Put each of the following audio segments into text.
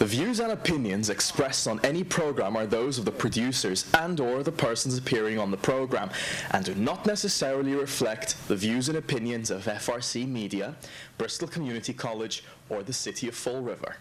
The views and opinions expressed on any program are those of the producers and/or the persons appearing on the program, and do not necessarily reflect the views and opinions of FRC Media, Bristol Community College, or the City of Fall River.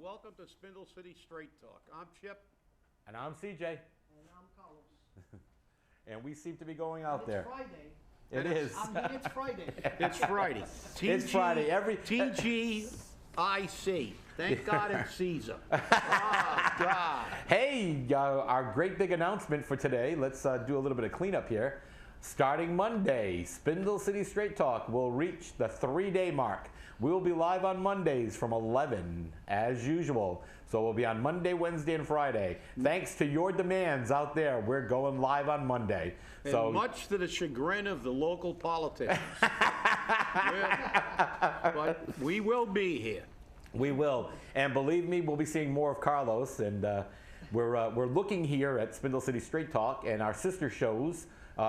Welcome to Spindle City Straight Talk. I'm Chip. And I'm CJ. And I'm Carlos. And we seem to be going out there. It's Friday. It is. It's Friday. It's Friday. It's Friday. TGIC. Thank God it's Caesar. Oh, God. Hey, our great big announcement for today. Let's do a little bit of cleanup here. Starting Monday, Spindle City Straight Talk will reach the 3-day mark. We will be live on Mondays from 11, as usual. So we'll be on Monday, Wednesday, and Friday. Thanks to your demands out there, we're going live on Monday. And so much to the chagrin of the local politicians. But we will be here. We will. And believe me, we'll be seeing more of Carlos. And we're looking here at Spindle City Straight Talk and our sister shows,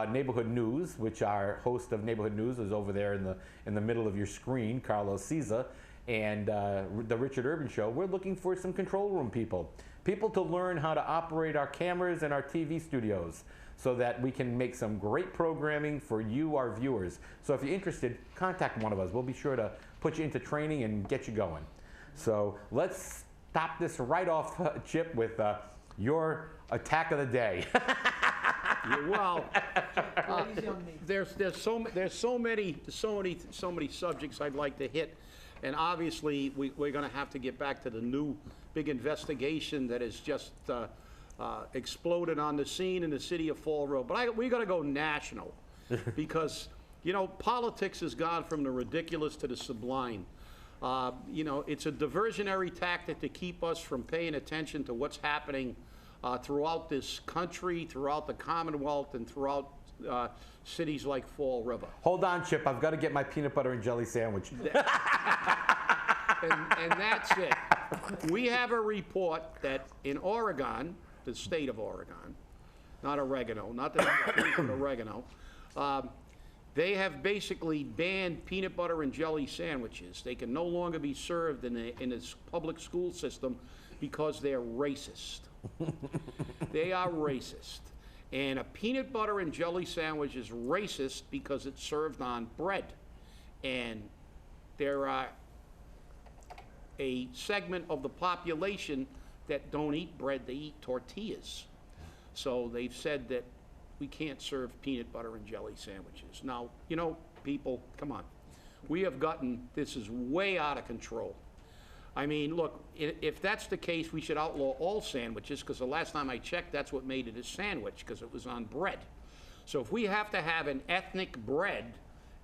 Neighborhood News, which our host of Neighborhood News is over there in the middle of your screen, Carlos Caesar, and the Richard Urban Show. We're looking for some control room people to learn how to operate our cameras and our TV studios so that we can make some great programming for you, our viewers. So if you're interested, contact one of us. We'll be sure to put you into training and get you going. So let's stop this right off, Chip, with your attack of the day. Well, there's so many subjects I'd like to hit, and obviously we're going to have to get back to the new big investigation that has just exploded on the scene in the city of Fall River. But we got to go national, because politics has gone from the ridiculous to the sublime. It's a diversionary tactic to keep us from paying attention to what's happening throughout this country, throughout the Commonwealth, and throughout cities like Fall River. Hold on, Chip. I've got to get my peanut butter and jelly sandwich. And that's it. We have a report that in Oregon, the state of Oregon, not oregano, not the but oregano, they have basically banned peanut butter and jelly sandwiches. They can no longer be served in the public school system because they're racist. They are racist. And a peanut butter and jelly sandwich is racist because it's served on bread. And there are a segment of the population that don't eat bread, they eat tortillas. So they've said that we can't serve peanut butter and jelly sandwiches. Now, people, come on. This is way out of control. I mean, look, if that's the case, we should outlaw all sandwiches, because the last time I checked, that's what made it a sandwich, because it was on bread. So if we have to have an ethnic bread,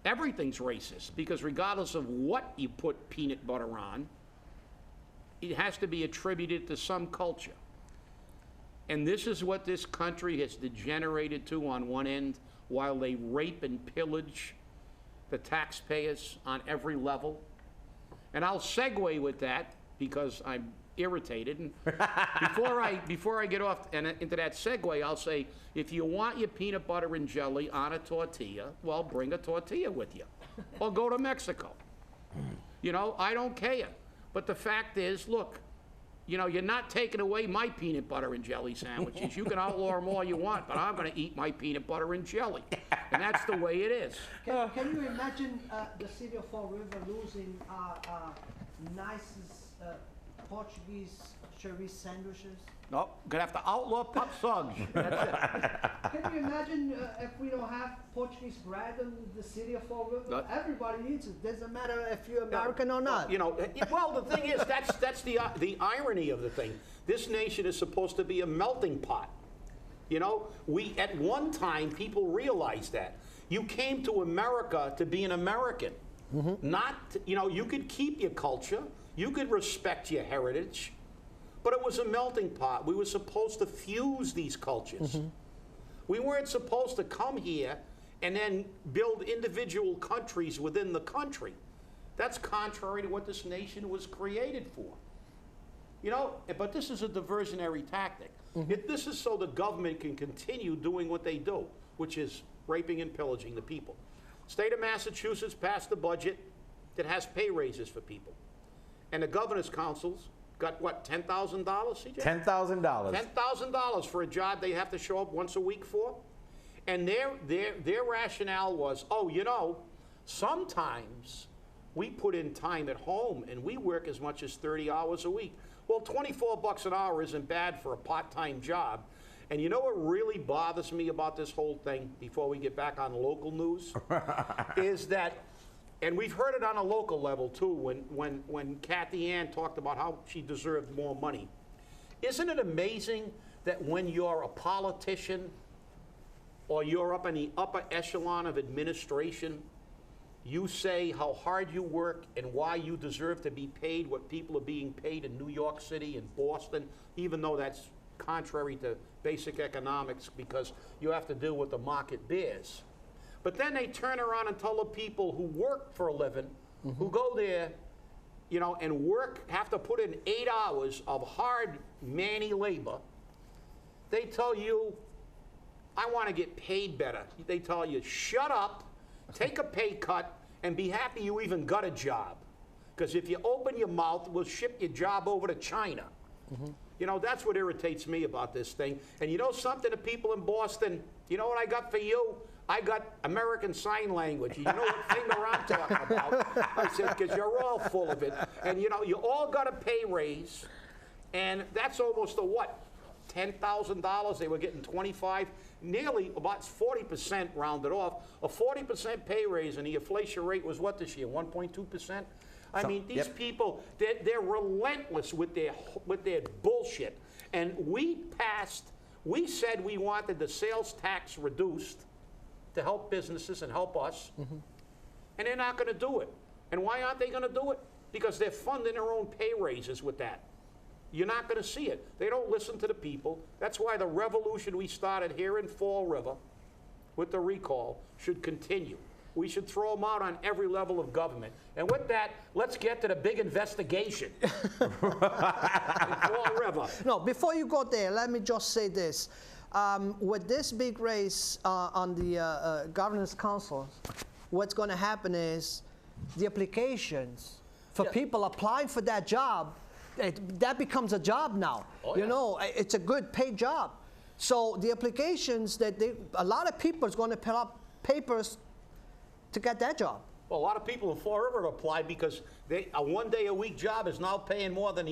everything's racist, because regardless of what you put peanut butter on, it has to be attributed to some culture. And this is what this country has degenerated to on one end, while they rape and pillage the taxpayers on every level. And I'll segue with that because I'm irritated. And before I get off into that segue, I'll say, if you want your peanut butter and jelly on a tortilla, well, bring a tortilla with you, or go to Mexico. I don't care. But the fact is, look, you're not taking away my peanut butter and jelly sandwiches. You can outlaw them all you want, but I'm going to eat my peanut butter and jelly. And that's the way it is. Can you imagine the city of Fall River losing nicest Portuguese cherry sandwiches? No, gonna have to outlaw pop sugs. That's it. Can you imagine if we don't have Portuguese bread in the city of Fall River? Everybody eats it. Doesn't matter if you're American or not. Well, the thing is, that's the irony of the thing. This nation is supposed to be a melting pot. At one time, people realized that. You came to America to be an American. Mm-hmm. Not, you could keep your culture, you could respect your heritage, but it was a melting pot. We were supposed to fuse these cultures. Mm-hmm. We weren't supposed to come here and then build individual countries within the country. That's contrary to what this nation was created for. You know, but this is a diversionary tactic. This is so the government can continue doing what they do, which is raping and pillaging the people. State of Massachusetts passed a budget that has pay raises for people. And the governor's councils got, what, $10,000, CJ? $10,000. $10,000 for a job they have to show up once a week for. And their rationale was, oh, you know, sometimes we put in time at home and we work as much as 30 hours a week. Well, 24 bucks an hour isn't bad for a part-time job. And you know what really bothers me about this whole thing, before we get back on local news, is that, and we've heard it on a local level too, when Kathy Ann talked about how she deserved more money. Isn't it amazing that when you're a politician or you're up in the upper echelon of administration, you say how hard you work and why you deserve to be paid what people are being paid in New York City and Boston, even though that's contrary to basic economics because you have to do what the market bears. But then they turn around and tell the people who work for a living, who go there, you know, and work, have to put in 8 hours of hard, manny labor. They tell you, I want to get paid better. They tell you, shut up, take a pay cut, and be happy you even got a job. Because if you open your mouth, we'll ship your job over to China. You know, that's what irritates me about this thing. And you know something, the people in Boston, you know what I got for you? I got American Sign Language. You know what finger I'm talking about? I said, because you're all full of it. And you know, you all got a pay raise, and that's almost a what? $10,000, they were getting 25, nearly about 40% rounded off. A 40% pay raise, and the inflation rate was what this year, 1.2%? I mean, these people, they're relentless with their bullshit. And we said we wanted the sales tax reduced to help businesses and help us, and they're not going to do it. And why aren't they going to do it? Because they're funding their own pay raises with that. You're not going to see it. They don't listen to the people. That's why the revolution we started here in Fall River with the recall should continue. We should throw them out on every level of government. And with that, let's get to the big investigation in Fall River. No, before you go there, let me just say this. With this big race on the Governor's Council, what's going to happen is the applications for people applying for that job, that becomes a job now. Oh, you know, it's a good paid job. So the applications that a lot of people is going to fill up papers to get that job. Well, a lot of people in Fall River applied because a one-day-a-week job is now paying more than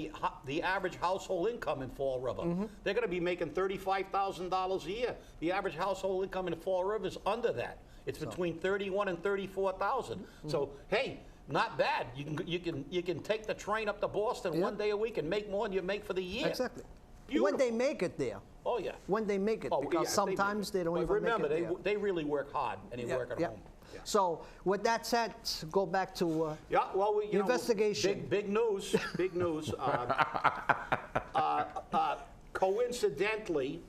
the average household income in Fall River. They're going to be making $35,000 a year. The average household income in Fall River is under that. It's between $31,000 and $34,000. So, hey, not bad. You can take the train up to Boston one day a week and make more than you make for the year. Exactly. Beautiful. When they make it there. Oh yeah. When they make it, because sometimes they don't even remember, make it there. they really work hard and they work at home. Yeah. So with that said, go back to investigation. Big news. Big news. Coincidentally,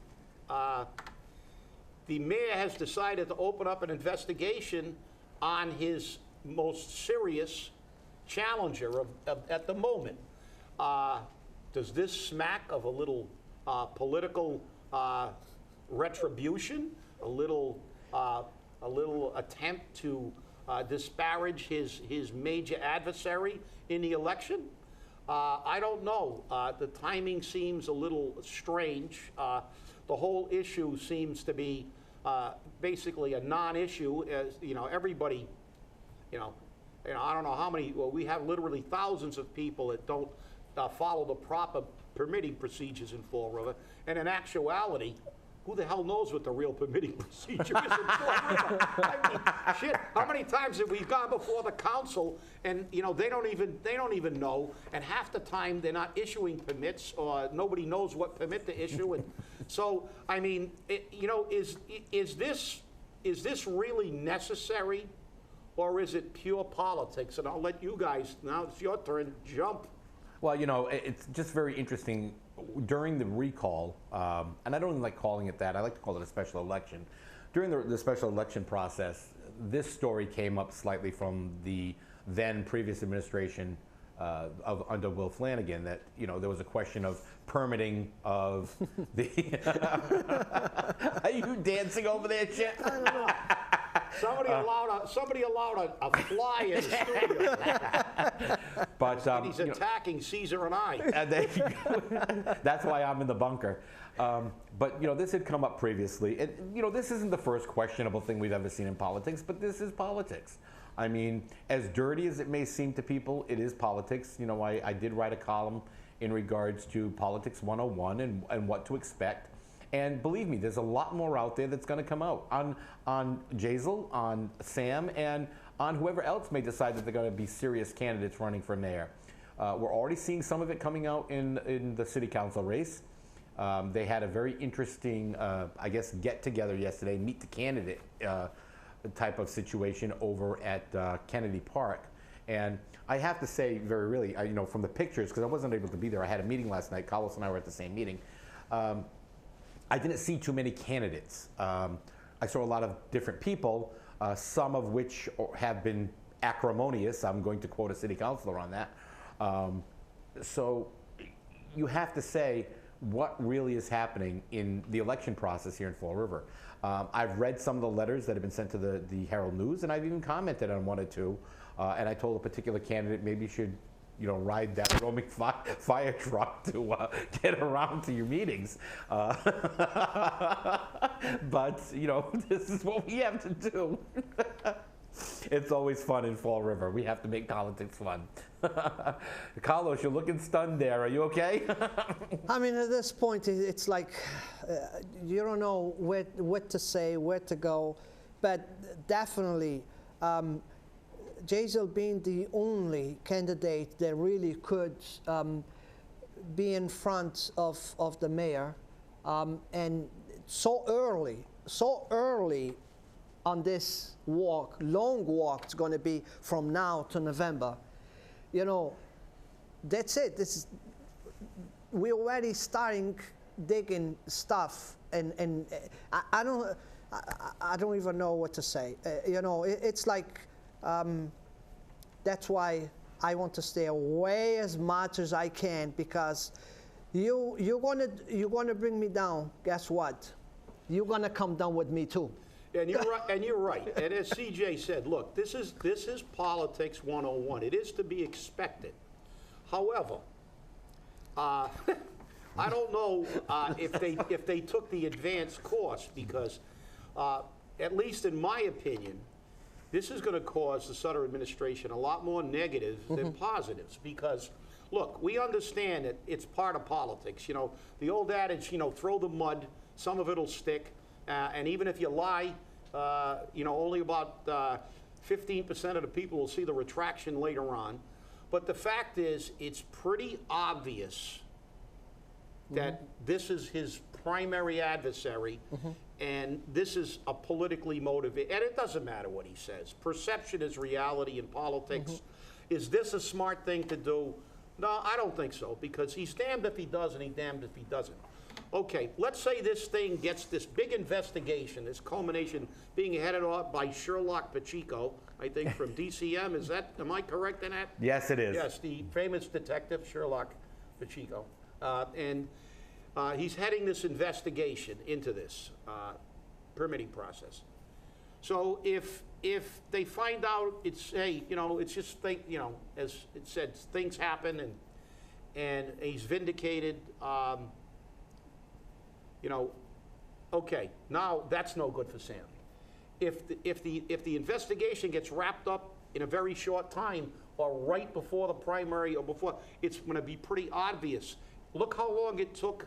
the mayor has decided to open up an investigation on his most serious challenger at the moment. Does this smack of a little political retribution? A little attempt to disparage his major adversary in the election? I don't know. The timing seems a little strange. The whole issue seems to be basically a non-issue. As you know, everybody, I don't know how many. Well, we have literally thousands of people that don't follow the proper permitting procedures in Fall River, and in actuality, who the hell knows what the real permitting procedure is in Fall River? I mean, shit, how many times have we gone before the council and, they don't even know, and half the time they're not issuing permits or nobody knows what permit to issue. And so, I mean, is this really necessary, or is it pure politics? And I'll let you guys, now it's your turn, jump. Well, it's just very interesting. During the recall, and I don't even like calling it that, I like to call it a special election, during the special election process, this story came up slightly from the then previous administration under Will Flanagan, that there was a question of permitting of the. Are you dancing over there, Chip? I don't know. Somebody allowed a fly in the studio. But He's attacking Caesar and I. and there you go. That's why I'm in the bunker. But this had come up previously, and this isn't the first questionable thing we've ever seen in politics, but this is politics. I mean, as dirty as it may seem to people, it is politics. I did write a column in regards to Politics 101 and what to expect. And believe me, there's a lot more out there that's going to come out on Jazel, on Sam, and on whoever else may decide that they're going to be serious candidates running for mayor. We're already seeing some of it coming out in the city council race. They had a very interesting, I guess, get-together yesterday, meet the candidate type of situation over at Kennedy Park. And I have to say, very really, from the pictures, because I wasn't able to be there, I had a meeting last night, Carlos and I were at the same meeting. I didn't see too many candidates. I saw a lot of different people, some of which have been acrimonious. I'm going to quote a city councilor on that. So you have to say what really is happening in the election process here in Fall River. I've read some of the letters that have been sent to the Herald News, and I've even commented on one or two. And I told a particular candidate maybe you should ride that roaming fire truck to get around to your meetings. But, this is what we have to do. It's always fun in Fall River. We have to make politics fun. Carlos, you're looking stunned there. Are you okay? I mean, at this point, it's like you don't know what to say, where to go. But definitely, Jazel being the only candidate that really could be in front of the mayor, and so early on this walk, long walk, it's going to be from now to November. That's it. We're already starting digging stuff, and I don't even know what to say. It's like. That's why I want to stay away as much as I can, because you're gonna bring me down. Guess what? You're gonna come down with me too. And you're right. And you're right. And as CJ said, look, this is politics 101. It is to be expected. However, I don't know if they took the advanced course, because at least in my opinion, this is going to cause the Sutter administration a lot more negatives than positives, because, look, we understand that it's part of politics. The old adage, throw the mud, some of it'll stick, and even if you lie, only about 15% of the people will see the retraction later on. But the fact is, it's pretty obvious that this is his primary adversary, and this is a politically motivated, and it doesn't matter what he says. Perception is reality in politics. Is this a smart thing to do? No, I don't think so, because he's damned if he does and he's damned if he doesn't. Okay, let's say this thing gets this big investigation, this culmination being headed off by Sherlock Pacheco, I think, from DCM. Am I correct in that? Yes, it is. Yes, the famous detective, Sherlock Pacheco. And he's heading this investigation into this permitting process. So if they find out it's, hey, it's just, as it said, things happen and he's vindicated, okay, now that's no good for Sam. If the investigation gets wrapped up in a very short time, or right before the primary, or before, it's going to be pretty obvious. Look how long it took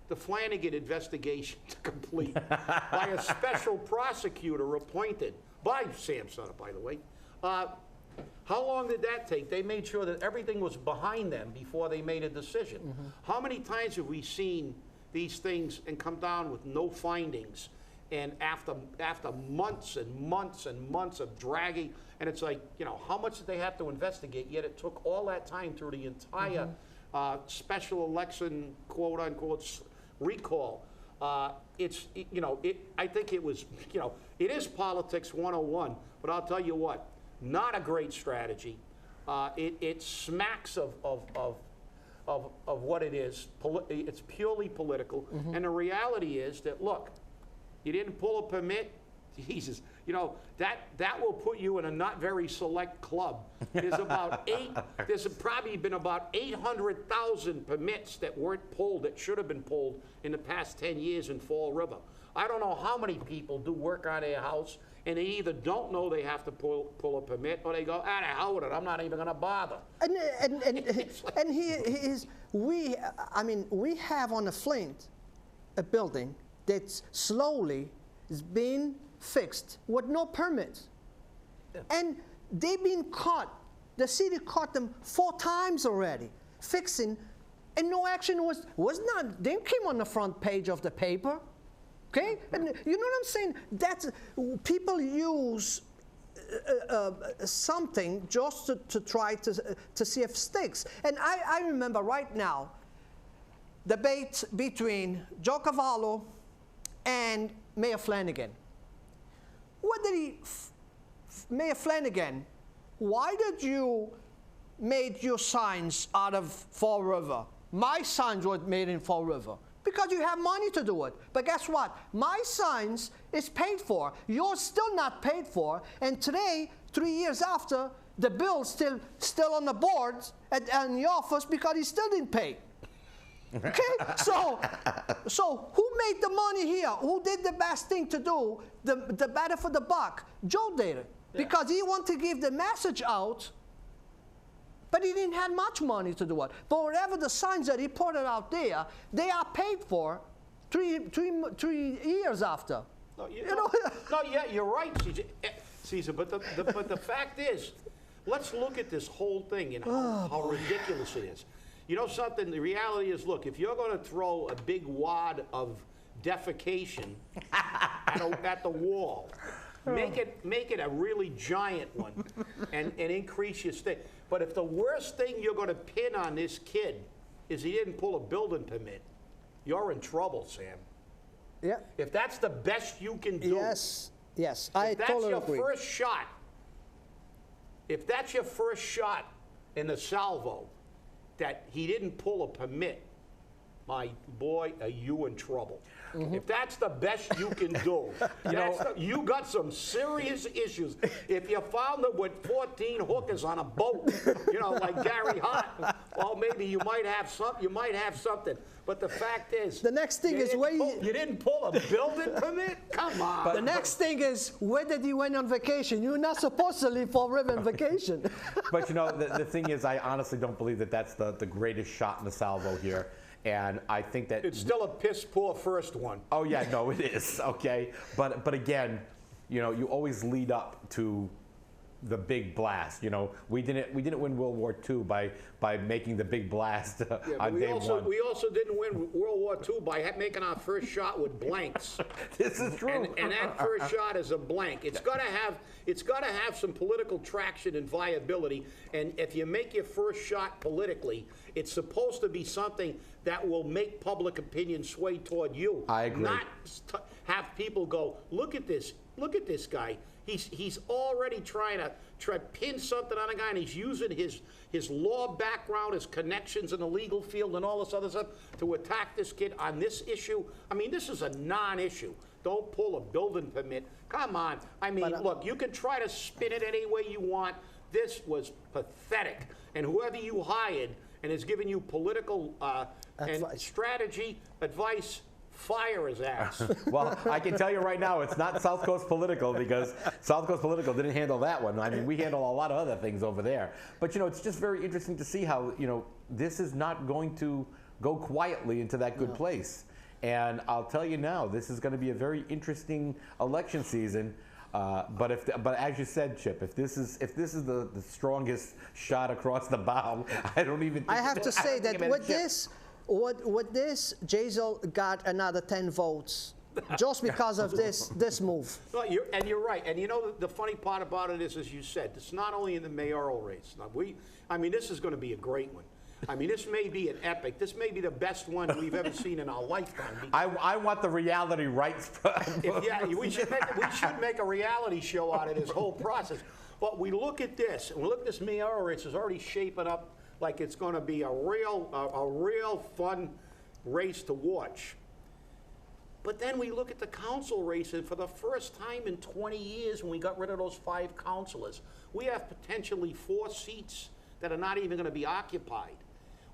the Flanagan investigation to complete by a special prosecutor appointed by Sam Sutter, by the way. How long did that take? They made sure that everything was behind them before they made a decision. How many times have we seen these things and come down with no findings, and after months and months and months of dragging, and it's like, how much did they have to investigate, yet it took all that time through the entire special election, quote unquote, recall. I think it was, it is politics 101, but I'll tell you what, not a great strategy. It smacks of what it is. It's purely political. And the reality is that, look, you didn't pull a permit, Jesus, that will put you in a not very select club. There's probably been about 800,000 permits that weren't pulled, that should have been pulled in the past 10 years in Fall River. I don't know how many people do work on their house and they either don't know they have to pull a permit, or they go, the hell with it, I'm not even going to bother. We have on the Flint a building that's slowly is being fixed with no permits. Yeah. And they've been caught. The city caught them 4 times already, fixing, and no action was not, they came on the front page of the paper. Okay? And you know what I'm saying? That's, people use something just to try to see if it sticks. And I remember right now, debate between Joe Cavallo and Mayor Flanagan. What did Mayor Flanagan, why did you make your signs out of Fall River? My signs were made in Fall River. Because you have money to do it. But guess what? My signs is paid for. Yours still not paid for. And today, 3 years after, the bill's still on the board in the office because he still didn't pay. Okay? So who made the money here? Who did the best thing to do? The better for the buck? Joe did it. Yeah. Because he wanted to give the message out, but he didn't have much money to do it. But whatever the signs that he put out there, they are paid for 3 years after. No, you're right, Caesar. But the fact is, let's look at this whole thing and how ridiculous it is. You know something? The reality is, look, if you're going to throw a big wad of defecation at the wall, make it a really giant one, and increase your stake. But if the worst thing you're going to pin on this kid is he didn't pull a building permit, you're in trouble, Sam. Yeah. If that's the best you can do. Yes. I totally agree. If that's your first shot in the salvo, that he didn't pull a permit, my boy, are you in trouble? If that's the best you can do, you got some serious issues. If you found them with 14 hookers on a boat, like Gary Hart, well, maybe you might have something. But the fact is, the next thing is where you didn't pull a building permit. Come on. But the next thing is, where did you went on vacation? You're not supposed to leave Fall River on vacation. But the thing is, I honestly don't believe that that's the greatest shot in the salvo here. And I think that it's still a piss poor first one. Oh yeah, no, it is. Okay, but again, you always lead up to the big blast. We didn't win World War II by making the big blast on day one. We also didn't win World War II by making our first shot with blanks. This is true. And that first shot is a blank. It's got to have some political traction and viability. And if you make your first shot politically, it's supposed to be something that will make public opinion sway toward you. I agree. Not have people go, look at this guy. He's already trying to pin something on a guy, and he's using his law background, his connections in the legal field, and all this other stuff to attack this kid on this issue. I mean, this is a non-issue. Don't pull a building permit. Come on. I mean, look, you can try to spin it any way you want. This was pathetic. And whoever you hired and is giving you political and strategy advice, fire his ass. Well, I can tell you right now, it's not South Coast Political, because South Coast Political didn't handle that one. I mean, we handle a lot of other things over there. But, it's just very interesting to see how, this is not going to go quietly into that good place. And I'll tell you now, this is going to be a very interesting election season. But as you said, Chip, if this is the strongest shot across the bow, I don't even think I have to say that with this, Jazel got another 10 votes just because of this move. Well, you're right. And the funny part about it is, as you said, it's not only in the mayoral race. Now, this is going to be a great one. I mean, this may be an epic. This may be the best one we've ever seen in our lifetime. I want the reality rights. Yeah, we should make a reality show out of this whole process. But we look at this, and we look at this mayoral race is already shaping up like it's going to be a real fun race to watch. But then we look at the council race, and for the first time in 20 years, when we got rid of those 5 councilors, we have potentially 4 seats that are not even going to be occupied.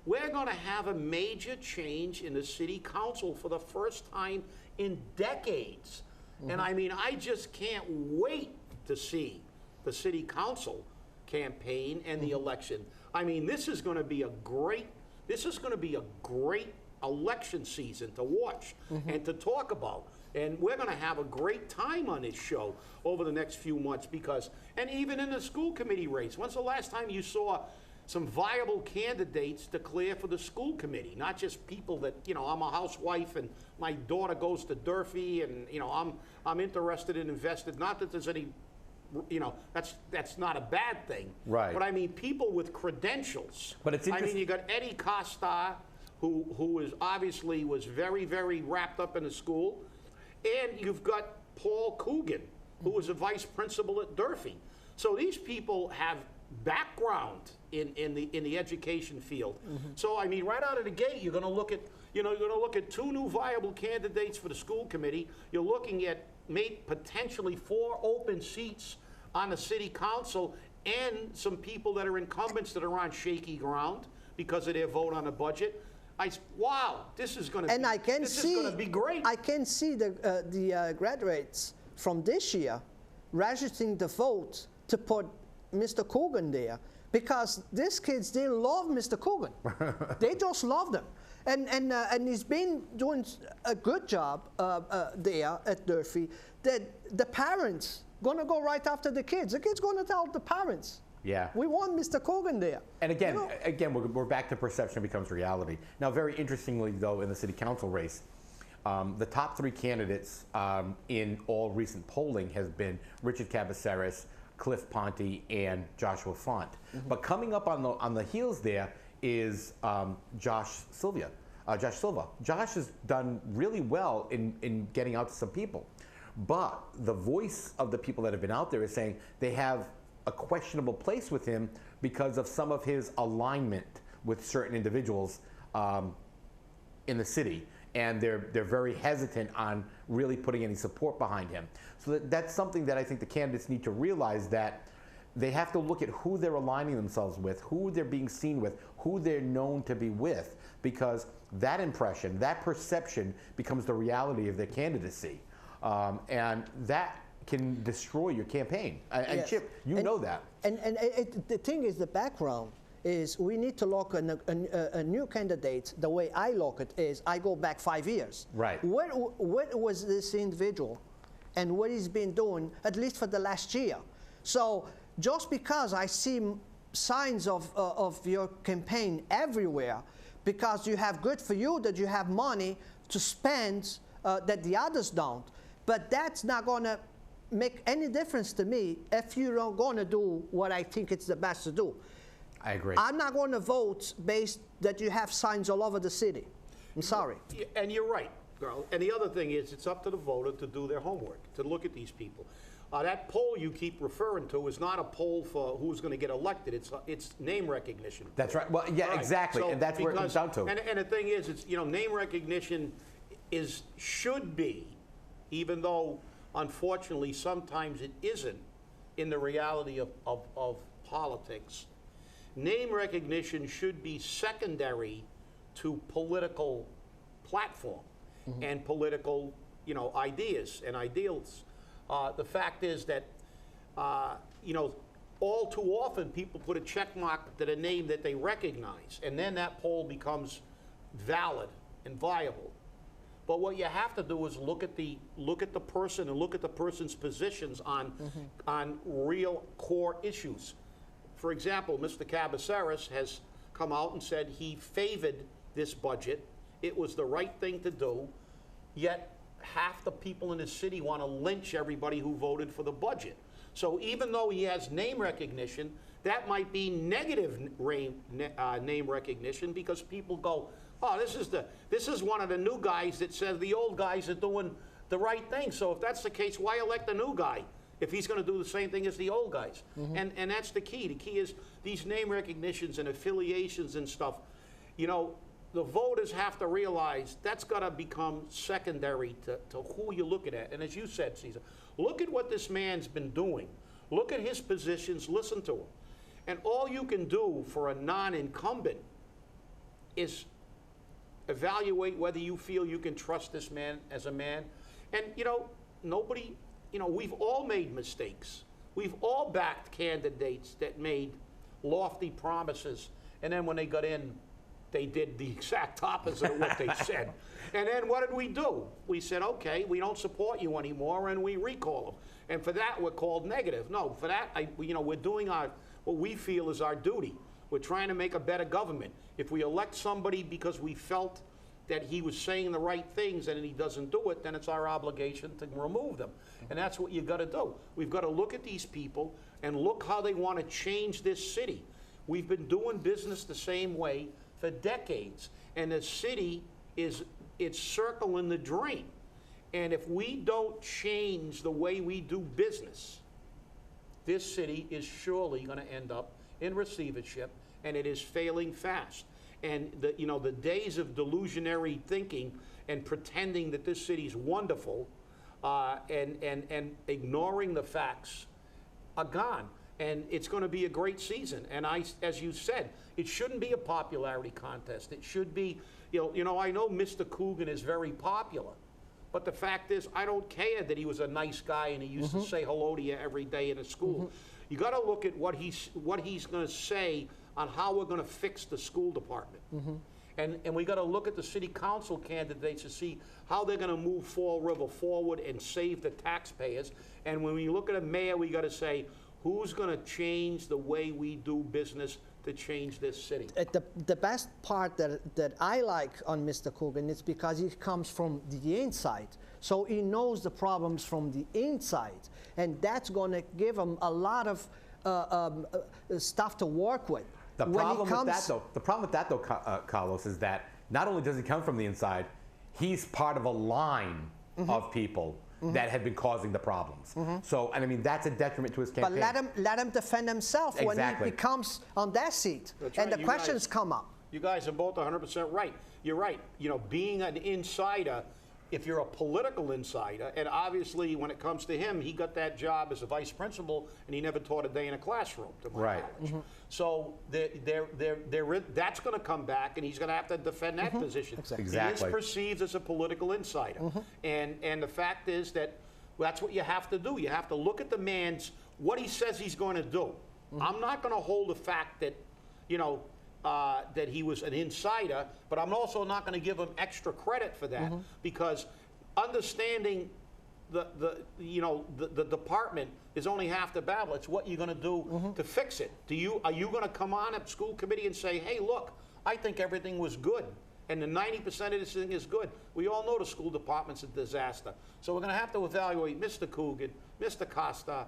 We're going to have a major change in the city council for the first time in decades. And I mean, I just can't wait to see the city council campaign and the election. I mean, this is going to be a great election season to watch and to talk about. And we're going to have a great time on this show over the next few months because, and even in the school committee race, when's the last time you saw some viable candidates declare for the school committee? Not just people that, you know, I'm a housewife and my daughter goes to Durfee and, you know, I'm interested and invested. Not that there's any, you know, that's not a bad thing. Right. But I mean, people with credentials. But it's interesting. I mean, you got Eddie Costa, who is obviously was very, very wrapped up in the school. And you've got Paul Coogan, who was a vice principal at Durfee. So these people have background in the education field. So I mean, right out of the gate, you're going to look at 2 new viable candidates for the school committee. You're looking at potentially 4 open seats on the city council, and some people that are incumbents that are on shaky ground because of their vote on the budget. Wow, this is going to be great. I can see the graduates from this year registering the vote to put Mr. Coogan there because these kids, they love Mr. Coogan. They just love them. And he's been doing a good job there at Durfee that the parents going to go right after the kids. The kids going to tell the parents. Yeah. We want Mr. Coogan there. And again, we're back to perception becomes reality. Now, very interestingly, though, in the city council race, the top 3 candidates in all recent polling has been Richard Cabaceres, Cliff Ponte, and Joshua Font. But coming up on the heels there is Josh Silva. Josh has done really well in getting out to some people. But the voice of the people that have been out there is saying they have a questionable place with him because of some of his alignment with certain individuals in the city. And they're very hesitant on really putting any support behind him. So that's something that I think the candidates need to realize, that they have to look at who they're aligning themselves with, who they're being seen with, who they're known to be with, because that impression, that perception becomes the reality of their candidacy. And that can destroy your campaign. And Yes. Chip, you know that. And the thing is, the background is we need to look at a new candidate. The way I look at it is I go back 5 years. Right. What was this individual and what he's been doing, at least for the last year? So just because I see signs of your campaign everywhere, because you have good for you that you have money to spend that the others don't. But that's not going to make any difference to me if you're not going to do what I think it's the best to do. I agree. I'm not going to vote based that you have signs all over the city. I'm sorry. And you're right, girl. And the other thing is, it's up to the voter to do their homework, to look at these people. That poll you keep referring to is not a poll for who's going to get elected. It's name recognition. That's right. Well, yeah, Right. exactly. So and that's where it comes down to. And the thing is, it's, you know, name recognition should be, even though unfortunately sometimes it isn't in the reality of politics. Name recognition should be secondary to political platform and political, you know, ideas and ideals. The fact is that, you know, all too often people put a check mark to the name that they recognize, and then that poll becomes valid and viable. But what you have to do is look at the person and look at the person's positions on real core issues. For example, Mr. Cabaceres has come out and said he favored this budget. It was the right thing to do, yet half the people in the city want to lynch everybody who voted for the budget. So even though he has name recognition, that might be negative name recognition, because people go, oh, this is one of the new guys that says the old guys are doing the right thing. So if that's the case, why elect a new guy if he's going to do the same thing as the old guys? And that's the key. The key is these name recognitions and affiliations and stuff. You know, the voters have to realize that's got to become secondary to who you're looking at. And as you said, Caesar, look at what this man's been doing. Look at his positions, listen to him. And all you can do for a non-incumbent is evaluate whether you feel you can trust this man as a man. And, you know, nobody, you know, we've all made mistakes. We've all backed candidates that made lofty promises, and then when they got in, they did the exact opposite of what they said. And then what did we do? We said, okay, we don't support you anymore, and we recall them. And for that, we're called negative. No, for that, you know, we're doing what we feel is our duty. We're trying to make a better government. If we elect somebody because we felt that he was saying the right things and he doesn't do it, then it's our obligation to remove them. And that's what you got to do. We've got to look at these people and look how they want to change this city. We've been doing business the same way for decades, and the city it's circling the drain. And if we don't change the way we do business, this city is surely going to end up in receivership, and it is failing fast. And the days of delusionary thinking and pretending that this city's wonderful and ignoring the facts are gone. And it's going to be a great season. And as you said, it shouldn't be a popularity contest. It should be, I know Mr. Coogan is very popular, but the fact is, I don't care that he was a nice guy and he used to say hello to you every day in a school. You got to look at what he's going to say on how we're going to fix the school department. And we got to look at the city council candidates to see how they're going to move Fall River forward and save the taxpayers. And when we look at a mayor, we got to say, who's going to change the way we do business to change this city? The best part that I like on Mr. Coogan is because he comes from the inside. So he knows the problems from the inside. And that's going to give him a lot of stuff to work with. The problem with that though, Carlos, is that not only does he come from the inside, he's part of a line of people that have been causing the problems. So, and I mean, that's a detriment to his campaign. But let him defend himself when he becomes on that seat. That's and right. the questions come up. You guys are both 100% right. You're right. Being an insider, if you're a political insider, and obviously when it comes to him, he got that job as a vice principal, and he never taught a day in a classroom, to my knowledge. So that's going to come back, and he's going to have to defend that position. Exactly. He is perceived as a political insider. And the fact is that that's what you have to do. You have to look at the man's, what he says he's going to do. I'm not going to hold the fact that, that he was an insider, but I'm also not going to give him extra credit for that, because understanding the department is only half the battle. It's what you're going to do to fix it. Are you going to come on at school committee and say, hey, look, I think everything was good, and the 90% of this thing is good? We all know the school department's a disaster. So we're going to have to evaluate Mr. Coogan, Mr. Costa,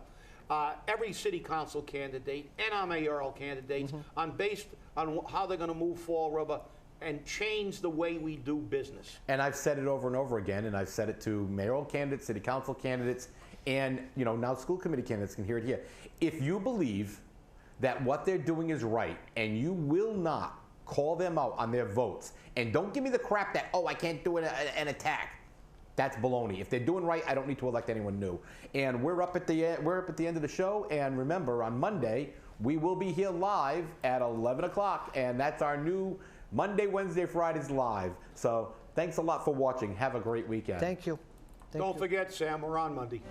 every city council candidate, and our mayoral candidates based on how they're going to move Fall River and change the way we do business. And I've said it over and over again, and I've said it to mayoral candidates, city council candidates, and now school committee candidates can hear it here. If you believe that what they're doing is right, and you will not call them out on their votes, and don't give me the crap that, I can't do an attack. That's baloney. If they're doing right, I don't need to elect anyone new. And we're up at the end of the show. And remember, on Monday, we will be here live at 11 o'clock. And that's our new Monday, Wednesday, Fridays live. So thanks a lot for watching. Have a great weekend. Thank you. Don't forget, Sam, we're on Monday.